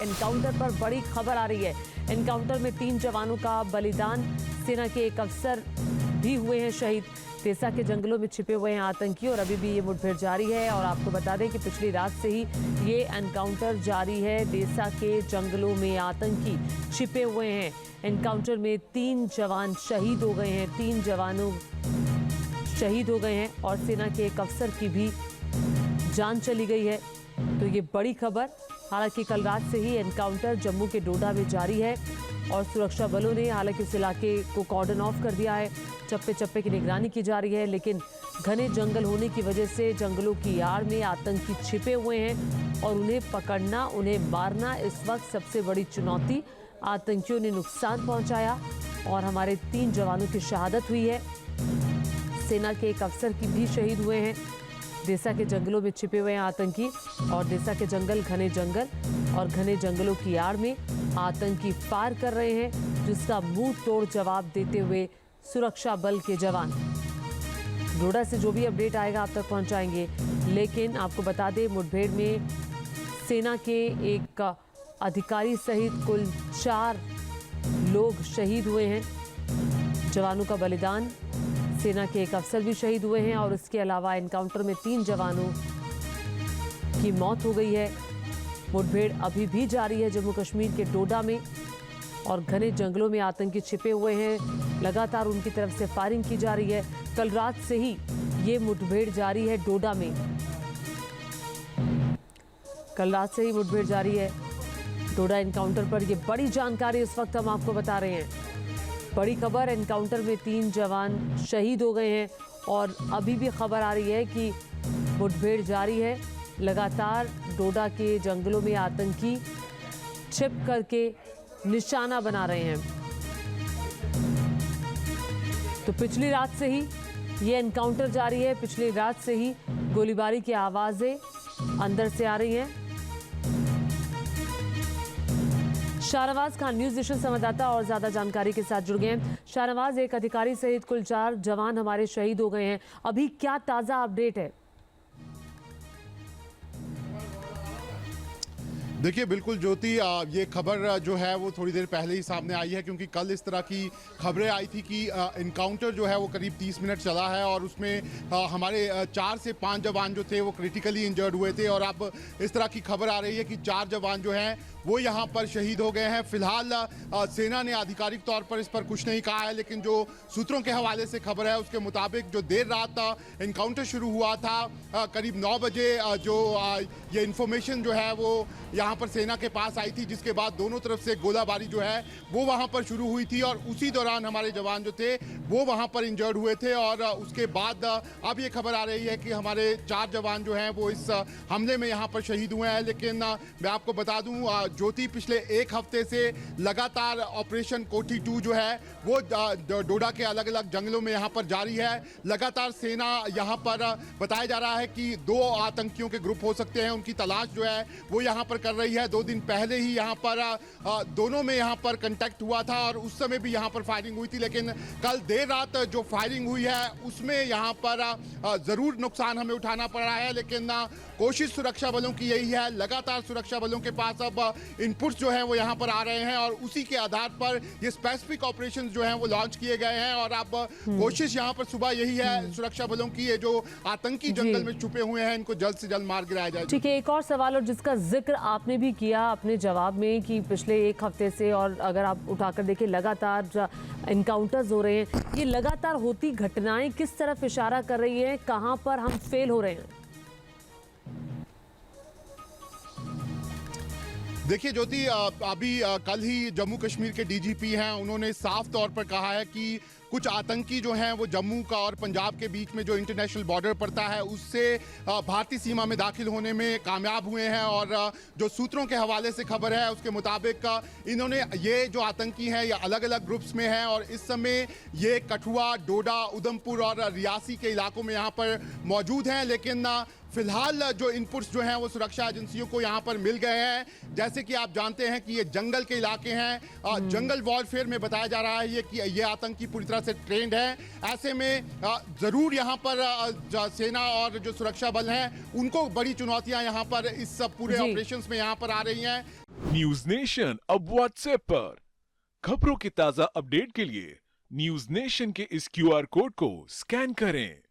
Encounter पर बड़ी खबर आ रही है। एनकाउंटर में 3 जवानों का बलिदान, सेना के एक अफसर भी हुए हैं शहीद। तेसा के जंगलों में छिपे हुए हैं आतंकी और अभी भी ये मुठभेड़ जारी है। और आपको बता दें कि पिछली रात से ही ये एनकाउंटर जारी है। देसा के जंगलों में आतंकी छिपे हुए हैं। एनकाउंटर में 3 जवान शहीद हो गए हैं, 3 जवानों शहीद हो गए हैं और सेना के एक अफसर की भी जान चली गई है। तो ये बड़ी खबर। हालांकि कल रात से ही एनकाउंटर जम्मू के डोडा में जारी है और सुरक्षा बलों ने हालांकि उस इलाके को कॉर्डन ऑफ कर दिया है। चप्पे चप्पे की निगरानी की जा रही है, लेकिन घने जंगल होने की वजह से जंगलों की आड़ में आतंकी छिपे हुए हैं और उन्हें पकड़ना, उन्हें मारना इस वक्त सबसे बड़ी चुनौती। आतंकियों ने नुकसान पहुंचाया और हमारे 3 जवानों की शहादत हुई है। सेना के एक अफसर की भी शहीद हुए हैं। देसा के जंगलों में छिपे हुए हैं आतंकी और देसा के जंगल घने जंगल और घने जंगलों की आड़ में आतंकी फायर कर रहे हैं, जिसका मुंह तोड़ जवाब देते हुए सुरक्षा बल के जवान। डोडा से जो भी अपडेट आएगा आप तक पहुंचाएंगे। लेकिन आपको बता दें, मुठभेड़ में सेना के एक अधिकारी सहित कुल 4 लोग शहीद हुए हैं। जवानों का बलिदान, सेना के एक अफसर भी शहीद हुए हैं और इसके अलावा एनकाउंटर में 3 जवानों की मौत हो गई है। मुठभेड़ अभी भी जारी है जम्मू कश्मीर के डोडा में और घने जंगलों में आतंकी छिपे हुए हैं। लगातार उनकी तरफ से फायरिंग की जा रही है। कल रात से ही ये मुठभेड़ जारी है डोडा में। कल रात से ही मुठभेड़ जारी है डोडा एनकाउंटर पर। ये बड़ी जानकारी इस वक्त हम आपको बता रहे हैं। बड़ी खबर, एनकाउंटर में 3 जवान शहीद हो गए हैं और अभी भी खबर आ रही है कि मुठभेड़ जारी है। लगातार डोडा के जंगलों में आतंकी छिप करके निशाना बना रहे हैं। तो पिछली रात से ही ये एनकाउंटर जारी है। पिछली रात से ही गोलीबारी की आवाजें अंदर से आ रही हैं। शाहनवाज खान न्यूज नेशन संवाददाता और ज्यादा जानकारी के साथ जुड़ गए हैं। शाहनवाज, एक अधिकारी सहित कुल 4 जवान हमारे शहीद हो गए हैं। अभी क्या ताजा अपडेट है? देखिए बिल्कुल ज्योति, ये खबर जो है वो थोड़ी देर पहले ही सामने आई है, क्योंकि कल इस तरह की खबरें आई थी कि इनकाउंटर जो है वो करीब 30 मिनट चला है और उसमें हमारे 4 से 5 जवान जो थे वो क्रिटिकली इंजर्ड हुए थे। और अब इस तरह की खबर आ रही है कि 4 जवान जो हैं वो यहाँ पर शहीद हो गए हैं। फिलहाल सेना ने आधिकारिक तौर पर इस पर कुछ नहीं कहा है, लेकिन जो सूत्रों के हवाले से खबर है उसके मुताबिक जो देर रात इनकाउंटर शुरू हुआ था करीब 9 बजे, जो ये इन्फॉर्मेशन जो है वो यहाँ पर सेना के पास आई थी, जिसके बाद दोनों तरफ से गोलाबारी जो है वो वहाँ पर शुरू हुई थी और उसी दौरान हमारे जवान जो थे वो वहाँ पर इंजर्ड हुए थे। और उसके बाद अब ये खबर आ रही है कि हमारे 4 जवान जो हैं वो इस हमले में यहाँ पर शहीद हुए हैं। लेकिन मैं आपको बता दूँ ज्योति, पिछले 1 हफ्ते से लगातार ऑपरेशन कोठी 2 जो है वो डोडा के अलग अलग जंगलों में यहाँ पर जारी है। लगातार सेना यहाँ पर बताया जा रहा है कि 2 आतंकियों के ग्रुप हो सकते हैं, उनकी तलाश जो है वो यहाँ पर कर रही है। 2 दिन पहले ही यहाँ पर दोनों में यहाँ पर कांटेक्ट हुआ था और उस समय भी यहाँ पर फायरिंग हुई थी। लेकिन कल देर रात जो फायरिंग हुई है उसमें यहाँ पर ज़रूर नुकसान हमें उठाना पड़ा है, लेकिन कोशिश सुरक्षा बलों की यही है। लगातार सुरक्षा बलों के पास अब इनपुट्स जो हैं वो यहाँ पर आ रहे हैं और उसी के आधार पर ये स्पेसिफिक ऑपरेशंस जो हैं वो लॉन्च किए गए हैं। और अब कोशिश यहाँ पर सुबह यही है सुरक्षा बलों की, ये जो आतंकी जंगल में छुपे हुए हैं इनको जल्द से जल्द मार गिराया जाए। ठीक है, एक और सवाल और जिसका जिक्र आपने भी किया अपने जवाब में कि पिछले 1 हफ्ते से, और अगर आप उठाकर देखें लगातार इनकाउंटर्स हो रहे हैं, ये लगातार होती घटनाएं किस तरफ इशारा कर रही हैं, कहां पर हम फेल हो रहे हैं? देखिए ज्योति, अभी कल ही जम्मू कश्मीर के डीजीपी हैं, उन्होंने साफ तौर पर कहा है कि कुछ आतंकी जो हैं वो जम्मू का और पंजाब के बीच में जो इंटरनेशनल बॉर्डर पड़ता है उससे भारतीय सीमा में दाखिल होने में कामयाब हुए हैं। और जो सूत्रों के हवाले से खबर है उसके मुताबिक इन्होंने ये जो आतंकी हैं ये अलग अलग ग्रुप्स में हैं और इस समय ये कठुआ, डोडा, उधमपुर और रियासी के इलाकों में यहाँ पर मौजूद हैं। लेकिन फिलहाल जो इनपुट्स जो हैं वो सुरक्षा एजेंसियों को यहाँ पर मिल गए हैं। जैसे कि आप जानते हैं कि ये जंगल के इलाके हैं, जंगल वॉरफेयर में बताया जा रहा है कि ये आतंकी पूरी तरह से ट्रेंड है। ऐसे में ज़रूर यहाँ पर सेना और जो सुरक्षा बल हैं उनको बड़ी चुनौतियाँ यहाँ पर इस पूरे ऑपरेशंस में यहाँ पर आ रही हैं। न्यूज नेशन अब व्हाट्सएप पर। खबरों के ताजा अपडेट के लिए न्यूज नेशन के इस क्यूआर कोड को स्कैन करें।